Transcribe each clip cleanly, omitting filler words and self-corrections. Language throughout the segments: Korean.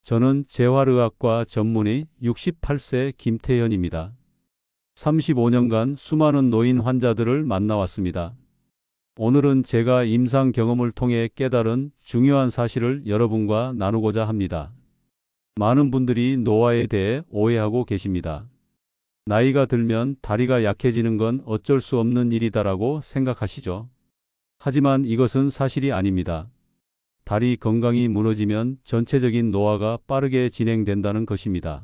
저는 재활의학과 전문의 68세 김태현입니다. 35년간 수많은 노인 환자들을 만나왔습니다. 오늘은 제가 임상 경험을 통해 깨달은 중요한 사실을 여러분과 나누고자 합니다. 많은 분들이 노화에 대해 오해하고 계십니다. 나이가 들면 다리가 약해지는 건 어쩔 수 없는 일이다라고 생각하시죠. 하지만 이것은 사실이 아닙니다. 다리 건강이 무너지면 전체적인 노화가 빠르게 진행된다는 것입니다.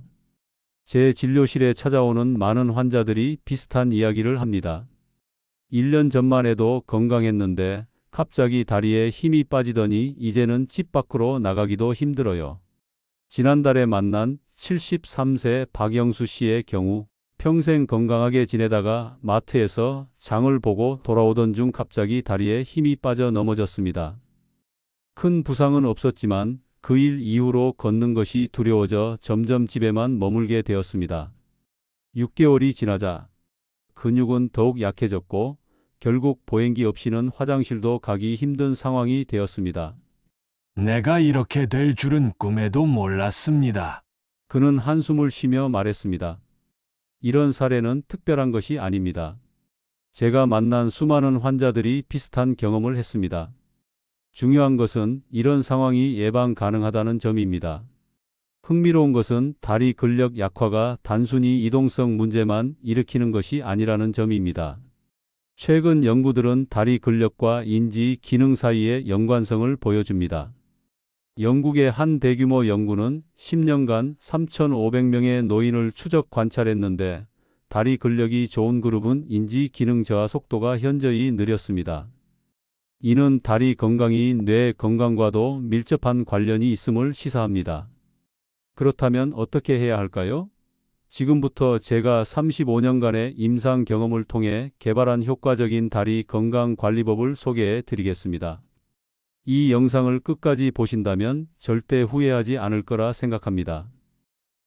제 진료실에 찾아오는 많은 환자들이 비슷한 이야기를 합니다. 1년 전만 해도 건강했는데 갑자기 다리에 힘이 빠지더니 이제는 집 밖으로 나가기도 힘들어요. 지난달에 만난 73세 박영수 씨의 경우 평생 건강하게 지내다가 마트에서 장을 보고 돌아오던 중 갑자기 다리에 힘이 빠져 넘어졌습니다. 큰 부상은 없었지만 그 일 이후로 걷는 것이 두려워져 점점 집에만 머물게 되었습니다. 6개월이 지나자 근육은 더욱 약해졌고 결국 보행기 없이는 화장실도 가기 힘든 상황이 되었습니다. 내가 이렇게 될 줄은 꿈에도 몰랐습니다. 그는 한숨을 쉬며 말했습니다. 이런 사례는 특별한 것이 아닙니다. 제가 만난 수많은 환자들이 비슷한 경험을 했습니다. 중요한 것은 이런 상황이 예방 가능하다는 점입니다. 흥미로운 것은 다리 근력 약화가 단순히 이동성 문제만 일으키는 것이 아니라는 점입니다. 최근 연구들은 다리 근력과 인지 기능 사이의 연관성을 보여줍니다. 영국의 한 대규모 연구는 10년간 3,500명의 노인을 추적 관찰했는데 다리 근력이 좋은 그룹은 인지 기능 저하 속도가 현저히 느렸습니다. 이는 다리 건강이 뇌 건강과도 밀접한 관련이 있음을 시사합니다. 그렇다면 어떻게 해야 할까요? 지금부터 제가 35년간의 임상 경험을 통해 개발한 효과적인 다리 건강 관리법을 소개해 드리겠습니다. 이 영상을 끝까지 보신다면 절대 후회하지 않을 거라 생각합니다.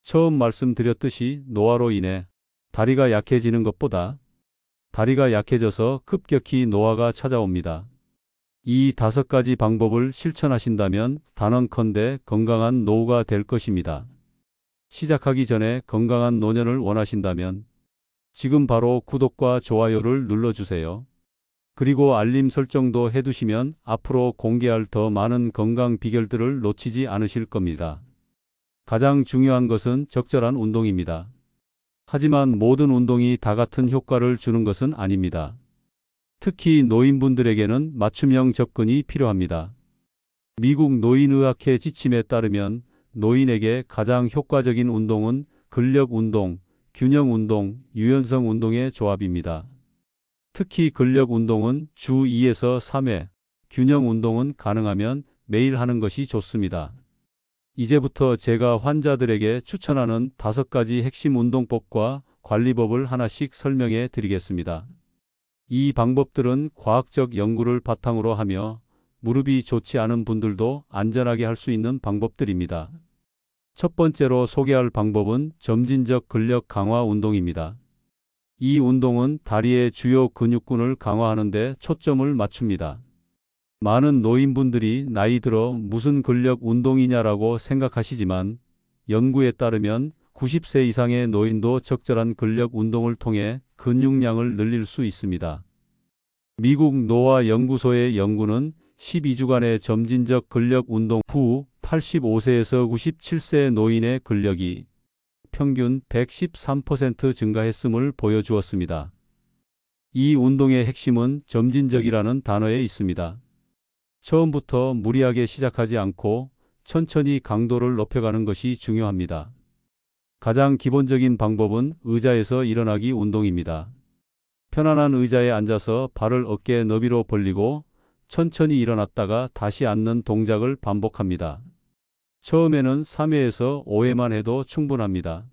처음 말씀드렸듯이 노화로 인해 다리가 약해지는 것보다 다리가 약해져서 급격히 노화가 찾아옵니다. 이 5가지 방법을 실천하신다면 단언컨대 건강한 노후가 될 것입니다. 시작하기 전에 건강한 노년을 원하신다면 지금 바로 구독과 좋아요를 눌러주세요. 그리고 알림 설정도 해두시면 앞으로 공개할 더 많은 건강 비결들을 놓치지 않으실 겁니다. 가장 중요한 것은 적절한 운동입니다. 하지만 모든 운동이 다 같은 효과를 주는 것은 아닙니다. 특히 노인분들에게는 맞춤형 접근이 필요합니다. 미국 노인의학회 지침에 따르면 노인에게 가장 효과적인 운동은 근력 운동, 균형 운동, 유연성 운동의 조합입니다. 특히 근력 운동은 주 2에서 3회, 균형 운동은 가능하면 매일 하는 것이 좋습니다. 이제부터 제가 환자들에게 추천하는 5가지 핵심 운동법과 관리법을 하나씩 설명해 드리겠습니다. 이 방법들은 과학적 연구를 바탕으로 하며 무릎이 좋지 않은 분들도 안전하게 할 수 있는 방법들입니다. 첫 번째로 소개할 방법은 점진적 근력 강화 운동입니다. 이 운동은 다리의 주요 근육군을 강화하는 데 초점을 맞춥니다. 많은 노인분들이 나이 들어 무슨 근력 운동이냐라고 생각하시지만 연구에 따르면 90세 이상의 노인도 적절한 근력 운동을 통해 근육량을 늘릴 수 있습니다. 미국 노화 연구소의 연구는 12주간의 점진적 근력 운동 후 85세에서 97세 노인의 근력이 평균 113% 증가했음을 보여주었습니다. 이 운동의 핵심은 점진적이라는 단어에 있습니다. 처음부터 무리하게 시작하지 않고 천천히 강도를 높여가는 것이 중요합니다. 가장 기본적인 방법은 의자에서 일어나기 운동입니다. 편안한 의자에 앉아서 발을 어깨 너비로 벌리고 천천히 일어났다가 다시 앉는 동작을 반복합니다. 처음에는 3회에서 5회만 해도 충분합니다.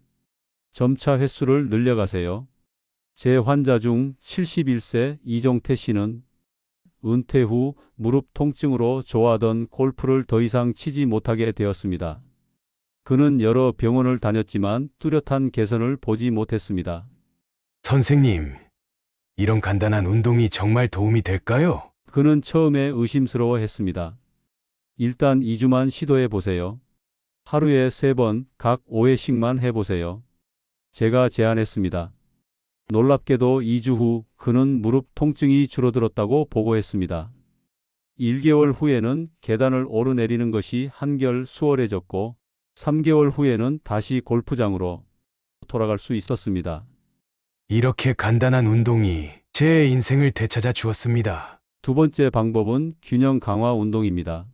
점차 횟수를 늘려가세요. 제 환자 중 71세 이종태 씨는 은퇴 후 무릎 통증으로 좋아하던 골프를 더 이상 치지 못하게 되었습니다. 그는 여러 병원을 다녔지만 뚜렷한 개선을 보지 못했습니다. 선생님, 이런 간단한 운동이 정말 도움이 될까요? 그는 처음에 의심스러워했습니다. 일단 2주만 시도해 보세요. 하루에 3번 각 5회씩만 해보세요. 제가 제안했습니다. 놀랍게도 2주 후 그는 무릎 통증이 줄어들었다고 보고했습니다. 1개월 후에는 계단을 오르내리는 것이 한결 수월해졌고 3개월 후에는 다시 골프장으로 돌아갈 수 있었습니다. 이렇게 간단한 운동이 제 인생을 되찾아 주었습니다. 두 번째 방법은 균형 강화 운동입니다.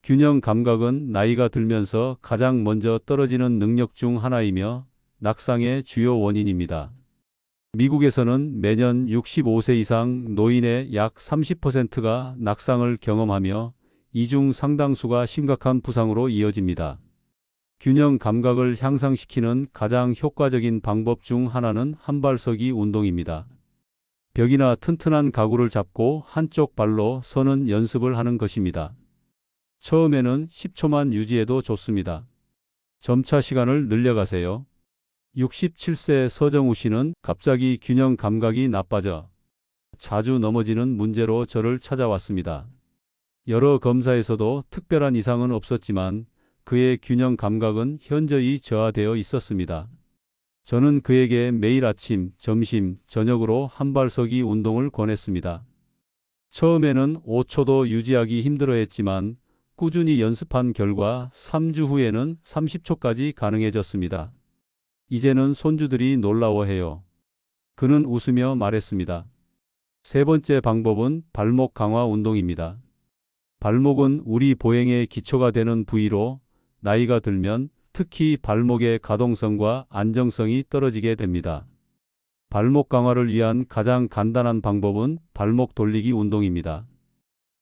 균형 감각은 나이가 들면서 가장 먼저 떨어지는 능력 중 하나이며 낙상의 주요 원인입니다. 미국에서는 매년 65세 이상 노인의 약 30%가 낙상을 경험하며 이 중 상당수가 심각한 부상으로 이어집니다. 균형 감각을 향상시키는 가장 효과적인 방법 중 하나는 한발서기 운동입니다. 벽이나 튼튼한 가구를 잡고 한쪽 발로 서는 연습을 하는 것입니다. 처음에는 10초만 유지해도 좋습니다. 점차 시간을 늘려가세요. 67세 서정우 씨는 갑자기 균형 감각이 나빠져 자주 넘어지는 문제로 저를 찾아왔습니다. 여러 검사에서도 특별한 이상은 없었지만 그의 균형 감각은 현저히 저하되어 있었습니다. 저는 그에게 매일 아침, 점심, 저녁으로 한발서기 운동을 권했습니다. 처음에는 5초도 유지하기 힘들어했지만 꾸준히 연습한 결과 3주 후에는 30초까지 가능해졌습니다. 이제는 손주들이 놀라워해요. 그는 웃으며 말했습니다. 세 번째 방법은 발목 강화 운동입니다. 발목은 우리 보행의 기초가 되는 부위로 나이가 들면 특히 발목의 가동성과 안정성이 떨어지게 됩니다. 발목 강화를 위한 가장 간단한 방법은 발목 돌리기 운동입니다.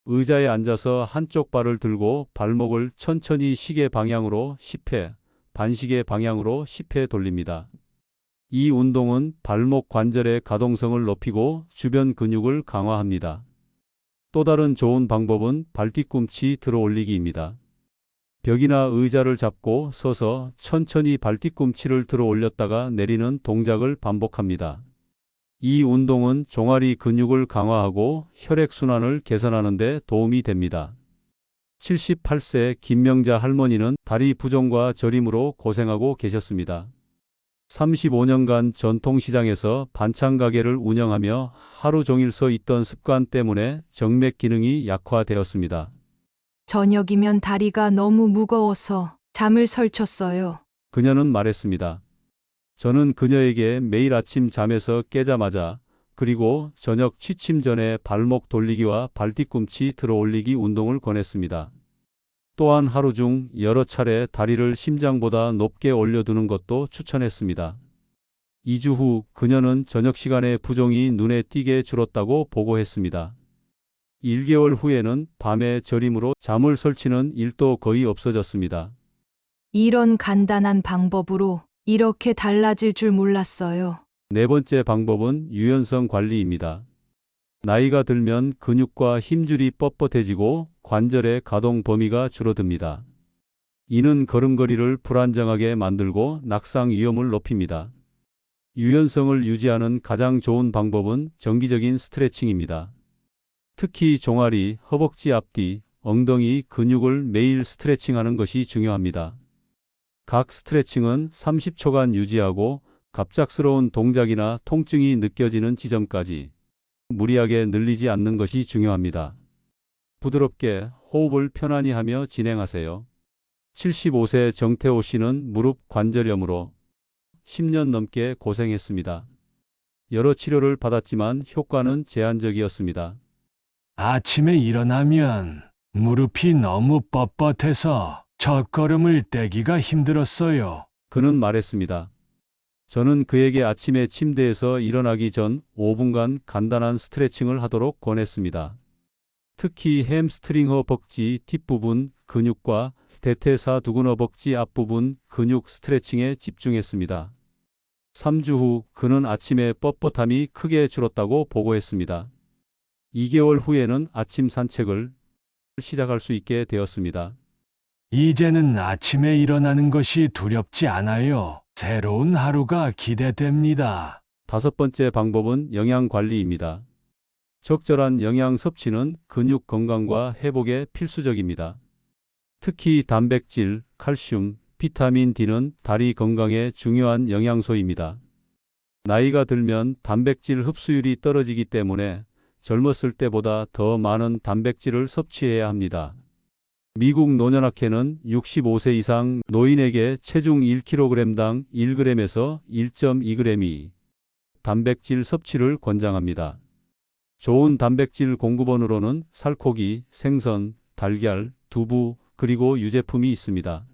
의자에 앉아서 한쪽 발을 들고 발목을 천천히 시계 방향으로 10회, 반시계 방향으로 10회 돌립니다. 이 운동은 발목 관절의 가동성을 높이고 주변 근육을 강화합니다. 또 다른 좋은 방법은 발뒤꿈치 들어 올리기입니다. 벽이나 의자를 잡고 서서 천천히 발뒤꿈치를 들어 올렸다가 내리는 동작을 반복합니다. 이 운동은 종아리 근육을 강화하고 혈액순환을 개선하는 데 도움이 됩니다. 78세 김명자 할머니는 다리 부종과 저림으로 고생하고 계셨습니다. 35년간 전통시장에서 반찬 가게를 운영하며 하루 종일 서 있던 습관 때문에 정맥 기능이 약화되었습니다. 저녁이면 다리가 너무 무거워서 잠을 설쳤어요. 그녀는 말했습니다. 저는 그녀에게 매일 아침 잠에서 깨자마자 그리고 저녁 취침 전에 발목 돌리기와 발뒤꿈치 들어 올리기 운동을 권했습니다. 또한 하루 중 여러 차례 다리를 심장보다 높게 올려두는 것도 추천했습니다. 2주 후 그녀는 저녁 시간에 부종이 눈에 띄게 줄었다고 보고했습니다. 1개월 후에는 밤에 저림으로 잠을 설치는 일도 거의 없어졌습니다. 이런 간단한 방법으로 이렇게 달라질 줄 몰랐어요. 네 번째 방법은 유연성 관리입니다. 나이가 들면 근육과 힘줄이 뻣뻣해지고 관절의 가동 범위가 줄어듭니다. 이는 걸음걸이를 불안정하게 만들고 낙상 위험을 높입니다. 유연성을 유지하는 가장 좋은 방법은 정기적인 스트레칭입니다. 특히 종아리, 허벅지 앞뒤, 엉덩이 근육을 매일 스트레칭하는 것이 중요합니다. 각 스트레칭은 30초간 유지하고 갑작스러운 동작이나 통증이 느껴지는 지점까지 무리하게 늘리지 않는 것이 중요합니다. 부드럽게 호흡을 편안히 하며 진행하세요. 75세 정태호 씨는 무릎 관절염으로 10년 넘게 고생했습니다. 여러 치료를 받았지만 효과는 제한적이었습니다. 아침에 일어나면 무릎이 너무 뻣뻣해서 첫걸음을 떼기가 힘들었어요. 그는 말했습니다. 저는 그에게 아침에 침대에서 일어나기 전 5분간 간단한 스트레칭을 하도록 권했습니다. 특히 햄스트링 허벅지 뒷부분 근육과 대퇴사두근 허벅지 앞부분 근육 스트레칭에 집중했습니다. 3주 후 그는 아침에 뻣뻣함이 크게 줄었다고 보고했습니다. 2개월 후에는 아침 산책을 시작할 수 있게 되었습니다. 이제는 아침에 일어나는 것이 두렵지 않아요. 새로운 하루가 기대됩니다. 다섯 번째 방법은 영양 관리입니다. 적절한 영양 섭취는 근육 건강과 회복에 필수적입니다. 특히 단백질, 칼슘, 비타민 D는 다리 건강에 중요한 영양소입니다. 나이가 들면 단백질 흡수율이 떨어지기 때문에 젊었을 때보다 더 많은 단백질을 섭취해야 합니다. 미국 노년학회는 65세 이상 노인에게 체중 1kg당 1g에서 1.2g이 단백질 섭취를 권장합니다. 좋은 단백질 공급원으로는 살코기, 생선, 달걀, 두부, 그리고 유제품이 있습니다.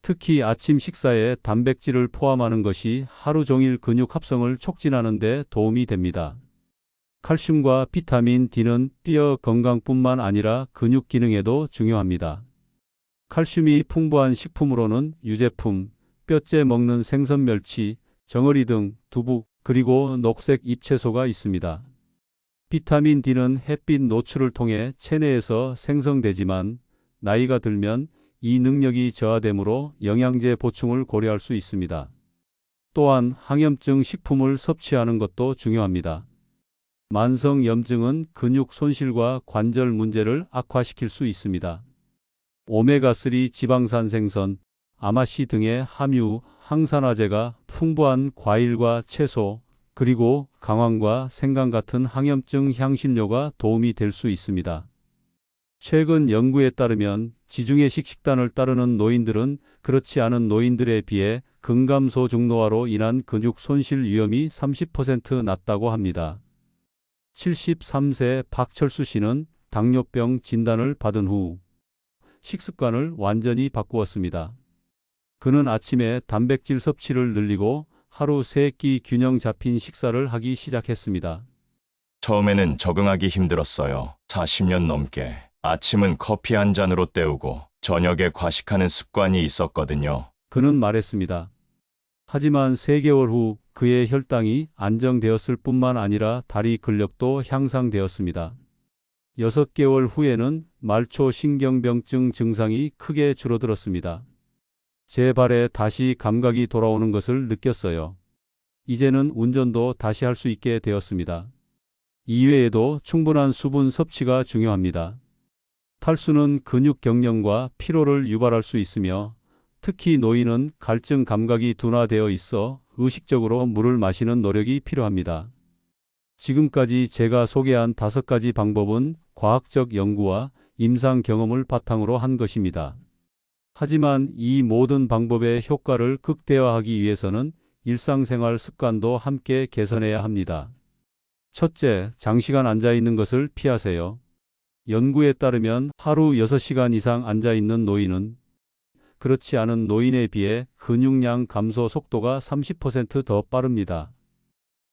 특히 아침 식사에 단백질을 포함하는 것이 하루 종일 근육 합성을 촉진하는 데 도움이 됩니다. 칼슘과 비타민 D는 뼈 건강뿐만 아니라 근육 기능에도 중요합니다. 칼슘이 풍부한 식품으로는 유제품, 뼈째 먹는 생선, 멸치, 정어리 등 두부, 그리고 녹색 잎채소가 있습니다. 비타민 D는 햇빛 노출을 통해 체내에서 생성되지만 나이가 들면 이 능력이 저하되므로 영양제 보충을 고려할 수 있습니다. 또한 항염증 식품을 섭취하는 것도 중요합니다. 만성 염증은 근육 손실과 관절 문제를 악화시킬 수 있습니다. 오메가3 지방산 생선, 아마씨 등의 함유, 항산화제가 풍부한 과일과 채소, 그리고 강황과 생강 같은 항염증 향신료가 도움이 될 수 있습니다. 최근 연구에 따르면 지중해식 식단을 따르는 노인들은 그렇지 않은 노인들에 비해 근감소 중노화로 인한 근육 손실 위험이 30% 낮다고 합니다. 73세 박철수 씨는 당뇨병 진단을 받은 후 식습관을 완전히 바꾸었습니다. 그는 아침에 단백질 섭취를 늘리고 하루 3끼 균형 잡힌 식사를 하기 시작했습니다. 처음에는 적응하기 힘들었어요. 40년 넘게 아침은 커피 한 잔으로 때우고 저녁에 과식하는 습관이 있었거든요. 그는 말했습니다. 하지만 3개월 후 그의 혈당이 안정되었을 뿐만 아니라 다리 근력도 향상되었습니다. 6개월 후에는 말초 신경병증 증상이 크게 줄어들었습니다. 제 발에 다시 감각이 돌아오는 것을 느꼈어요. 이제는 운전도 다시 할 수 있게 되었습니다. 이외에도 충분한 수분 섭취가 중요합니다. 탈수는 근육 경련과 피로를 유발할 수 있으며 특히 노인은 갈증 감각이 둔화되어 있어 의식적으로 물을 마시는 노력이 필요합니다. 지금까지 제가 소개한 5가지 방법은 과학적 연구와 임상 경험을 바탕으로 한 것입니다. 하지만 이 모든 방법의 효과를 극대화하기 위해서는 일상생활 습관도 함께 개선해야 합니다. 첫째, 장시간 앉아 있는 것을 피하세요. 연구에 따르면 하루 6시간 이상 앉아 있는 노인은 그렇지 않은 노인에 비해 근육량 감소 속도가 30% 더 빠릅니다.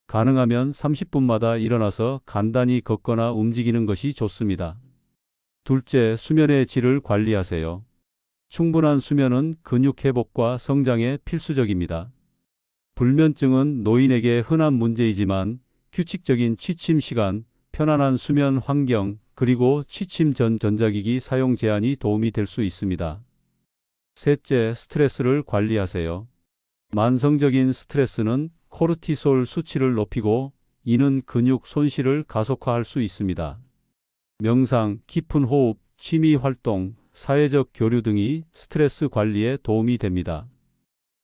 가능하면 30분마다 일어나서 간단히 걷거나 움직이는 것이 좋습니다. 둘째, 수면의 질을 관리하세요. 충분한 수면은 근육 회복과 성장에 필수적입니다. 불면증은 노인에게 흔한 문제이지만 규칙적인 취침 시간, 편안한 수면 환경, 그리고 취침 전 전자기기 사용 제한이 도움이 될 수 있습니다. 셋째, 스트레스를 관리하세요. 만성적인 스트레스는 코르티솔 수치를 높이고 이는 근육 손실을 가속화할 수 있습니다. 명상, 깊은 호흡, 취미 활동, 사회적 교류 등이 스트레스 관리에 도움이 됩니다.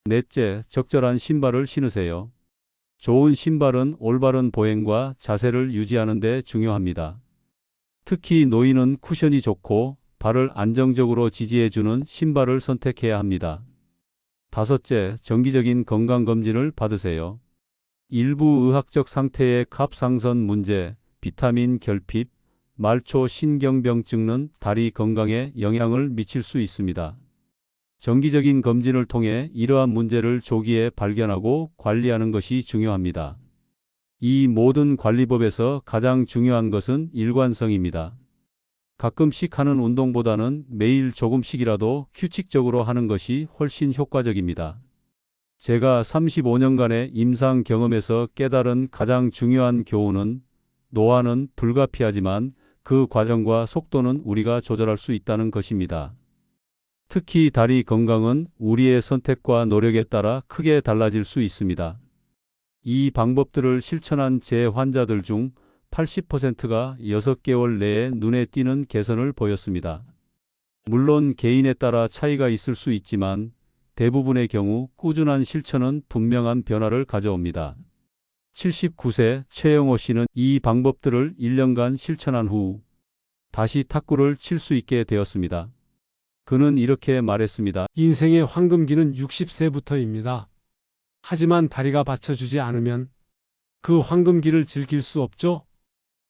넷째, 적절한 신발을 신으세요. 좋은 신발은 올바른 보행과 자세를 유지하는 데 중요합니다. 특히 노인은 쿠션이 좋고 발을 안정적으로 지지해주는 신발을 선택해야 합니다. 다섯째, 정기적인 건강검진을 받으세요. 일부 의학적 상태의 갑상선 문제, 비타민 결핍, 말초 신경병증은 다리 건강에 영향을 미칠 수 있습니다. 정기적인 검진을 통해 이러한 문제를 조기에 발견하고 관리하는 것이 중요합니다. 이 모든 관리법에서 가장 중요한 것은 일관성입니다. 가끔씩 하는 운동보다는 매일 조금씩이라도 규칙적으로 하는 것이 훨씬 효과적입니다. 제가 35년간의 임상 경험에서 깨달은 가장 중요한 교훈은 노화는 불가피하지만 그 과정과 속도는 우리가 조절할 수 있다는 것입니다. 특히 다리 건강은 우리의 선택과 노력에 따라 크게 달라질 수 있습니다. 이 방법들을 실천한 제 환자들 중 80%가 6개월 내에 눈에 띄는 개선을 보였습니다. 물론 개인에 따라 차이가 있을 수 있지만 대부분의 경우 꾸준한 실천은 분명한 변화를 가져옵니다. 79세 최영호 씨는 이 방법들을 1년간 실천한 후 다시 탁구를 칠 수 있게 되었습니다. 그는 이렇게 말했습니다. 인생의 황금기는 60세부터입니다. 하지만 다리가 받쳐주지 않으면 그 황금기를 즐길 수 없죠?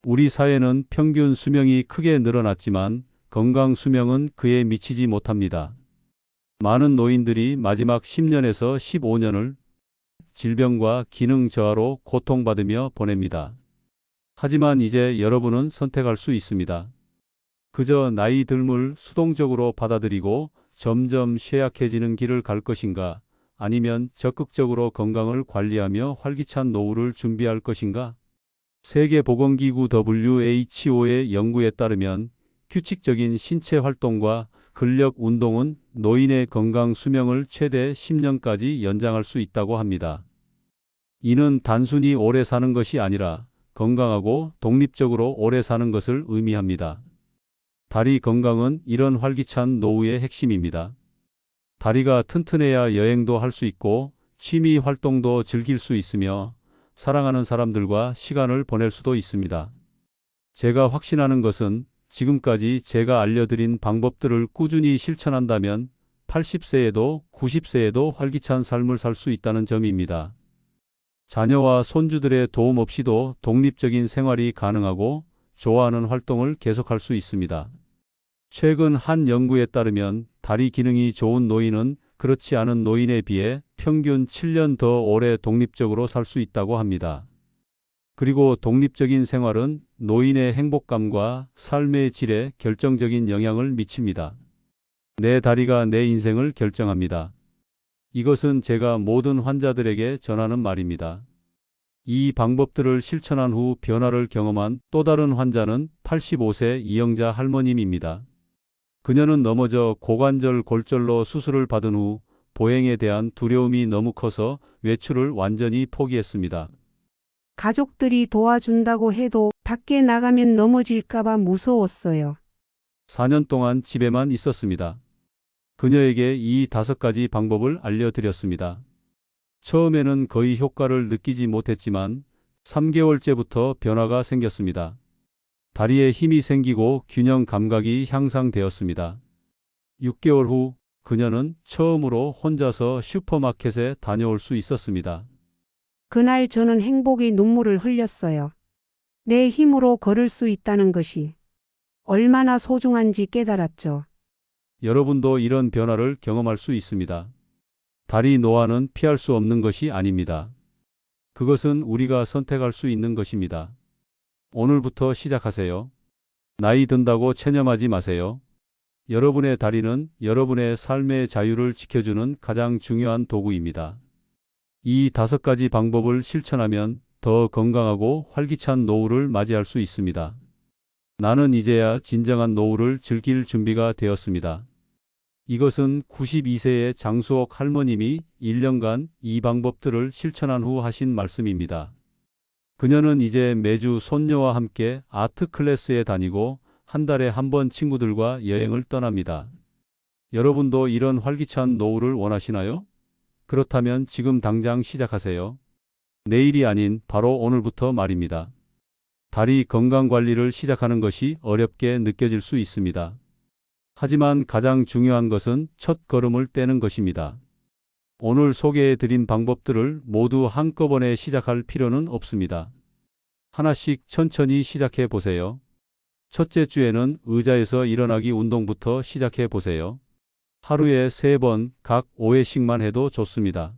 우리 사회는 평균 수명이 크게 늘어났지만 건강 수명은 그에 미치지 못합니다. 많은 노인들이 마지막 10년에서 15년을 질병과 기능 저하로 고통받으며 보냅니다. 하지만 이제 여러분은 선택할 수 있습니다. 그저 나이 듦을 수동적으로 받아들이고 점점 쇠약해지는 길을 갈 것인가? 아니면 적극적으로 건강을 관리하며 활기찬 노후를 준비할 것인가? 세계보건기구 WHO의 연구에 따르면 규칙적인 신체 활동과 근력 운동은 노인의 건강 수명을 최대 10년까지 연장할 수 있다고 합니다. 이는 단순히 오래 사는 것이 아니라 건강하고 독립적으로 오래 사는 것을 의미합니다. 다리 건강은 이런 활기찬 노후의 핵심입니다. 다리가 튼튼해야 여행도 할 수 있고 취미 활동도 즐길 수 있으며 사랑하는 사람들과 시간을 보낼 수도 있습니다. 제가 확신하는 것은 지금까지 제가 알려드린 방법들을 꾸준히 실천한다면 80세에도 90세에도 활기찬 삶을 살 수 있다는 점입니다. 자녀와 손주들의 도움 없이도 독립적인 생활이 가능하고 좋아하는 활동을 계속할 수 있습니다. 최근 한 연구에 따르면 다리 기능이 좋은 노인은 그렇지 않은 노인에 비해 평균 7년 더 오래 독립적으로 살 수 있다고 합니다. 그리고 독립적인 생활은 노인의 행복감과 삶의 질에 결정적인 영향을 미칩니다. 내 다리가 내 인생을 결정합니다. 이것은 제가 모든 환자들에게 전하는 말입니다. 이 방법들을 실천한 후 변화를 경험한 또 다른 환자는 85세 이영자 할머님입니다. 그녀는 넘어져 고관절 골절로 수술을 받은 후 보행에 대한 두려움이 너무 커서 외출을 완전히 포기했습니다. 가족들이 도와준다고 해도 밖에 나가면 넘어질까봐 무서웠어요. 4년 동안 집에만 있었습니다. 그녀에게 이 5가지 방법을 알려드렸습니다. 처음에는 거의 효과를 느끼지 못했지만 3개월째부터 변화가 생겼습니다. 다리에 힘이 생기고 균형 감각이 향상되었습니다. 6개월 후 그녀는 처음으로 혼자서 슈퍼마켓에 다녀올 수 있었습니다. 그날 저는 행복의 눈물을 흘렸어요. 내 힘으로 걸을 수 있다는 것이 얼마나 소중한지 깨달았죠. 여러분도 이런 변화를 경험할 수 있습니다. 다리 노화는 피할 수 없는 것이 아닙니다. 그것은 우리가 선택할 수 있는 것입니다. 오늘부터 시작하세요. 나이 든다고 체념하지 마세요. 여러분의 다리는 여러분의 삶의 자유를 지켜주는 가장 중요한 도구입니다. 이 5가지 방법을 실천하면 더 건강하고 활기찬 노후를 맞이할 수 있습니다. 나는 이제야 진정한 노후를 즐길 준비가 되었습니다. 이것은 92세의 장수옥 할머님이 1년간 이 방법들을 실천한 후 하신 말씀입니다. 그녀는 이제 매주 손녀와 함께 아트 클래스에 다니고 한 달에 한 번 친구들과 여행을 떠납니다. 여러분도 이런 활기찬 노후를 원하시나요? 그렇다면 지금 당장 시작하세요. 내일이 아닌 바로 오늘부터 말입니다. 다리 건강 관리를 시작하는 것이 어렵게 느껴질 수 있습니다. 하지만 가장 중요한 것은 첫 걸음을 떼는 것입니다. 오늘 소개해 드린 방법들을 모두 한꺼번에 시작할 필요는 없습니다. 하나씩 천천히 시작해 보세요. 첫째 주에는 의자에서 일어나기 운동부터 시작해 보세요. 하루에 3번 각 5회씩만 해도 좋습니다.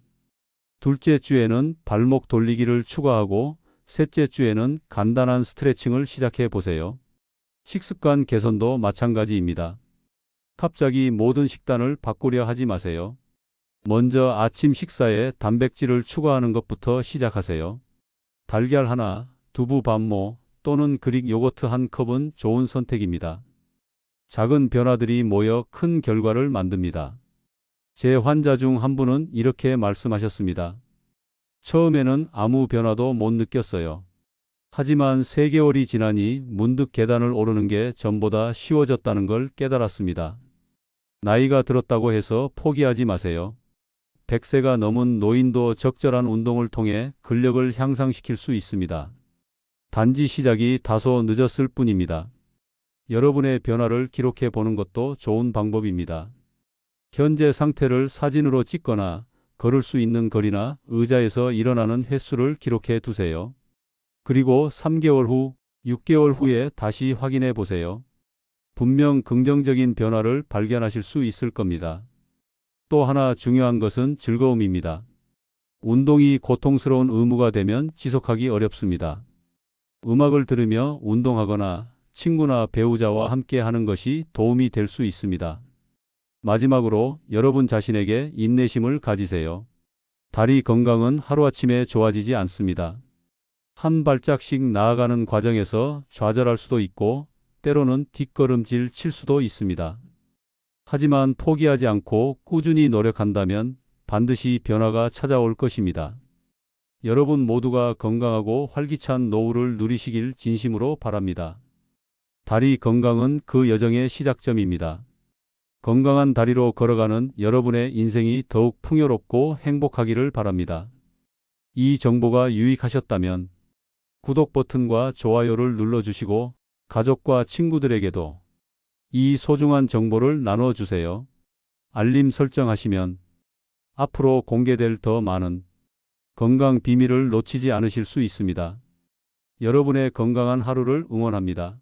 둘째 주에는 발목 돌리기를 추가하고 셋째 주에는 간단한 스트레칭을 시작해 보세요. 식습관 개선도 마찬가지입니다. 갑자기 모든 식단을 바꾸려 하지 마세요. 먼저 아침 식사에 단백질을 추가하는 것부터 시작하세요. 달걀 하나, 두부 반모 또는 그릭 요거트 한 컵은 좋은 선택입니다. 작은 변화들이 모여 큰 결과를 만듭니다. 제 환자 중 한 분은 이렇게 말씀하셨습니다. 처음에는 아무 변화도 못 느꼈어요. 하지만 3개월이 지나니 문득 계단을 오르는 게 전보다 쉬워졌다는 걸 깨달았습니다. 나이가 들었다고 해서 포기하지 마세요. 100세가 넘은 노인도 적절한 운동을 통해 근력을 향상시킬 수 있습니다. 단지 시작이 다소 늦었을 뿐입니다. 여러분의 변화를 기록해 보는 것도 좋은 방법입니다. 현재 상태를 사진으로 찍거나 걸을 수 있는 거리나 의자에서 일어나는 횟수를 기록해 두세요. 그리고 3개월 후, 6개월 후에 다시 확인해 보세요. 분명 긍정적인 변화를 발견하실 수 있을 겁니다. 또 하나 중요한 것은 즐거움입니다. 운동이 고통스러운 의무가 되면 지속하기 어렵습니다. 음악을 들으며 운동하거나 친구나 배우자와 함께 하는 것이 도움이 될 수 있습니다. 마지막으로 여러분 자신에게 인내심을 가지세요. 다리 건강은 하루아침에 좋아지지 않습니다. 한 발짝씩 나아가는 과정에서 좌절할 수도 있고 때로는 뒷걸음질 칠 수도 있습니다. 하지만 포기하지 않고 꾸준히 노력한다면 반드시 변화가 찾아올 것입니다. 여러분 모두가 건강하고 활기찬 노후를 누리시길 진심으로 바랍니다. 다리 건강은 그 여정의 시작점입니다. 건강한 다리로 걸어가는 여러분의 인생이 더욱 풍요롭고 행복하기를 바랍니다. 이 정보가 유익하셨다면 구독 버튼과 좋아요를 눌러주시고 가족과 친구들에게도 이 소중한 정보를 나눠주세요. 알림 설정하시면 앞으로 공개될 더 많은 건강 비밀을 놓치지 않으실 수 있습니다. 여러분의 건강한 하루를 응원합니다.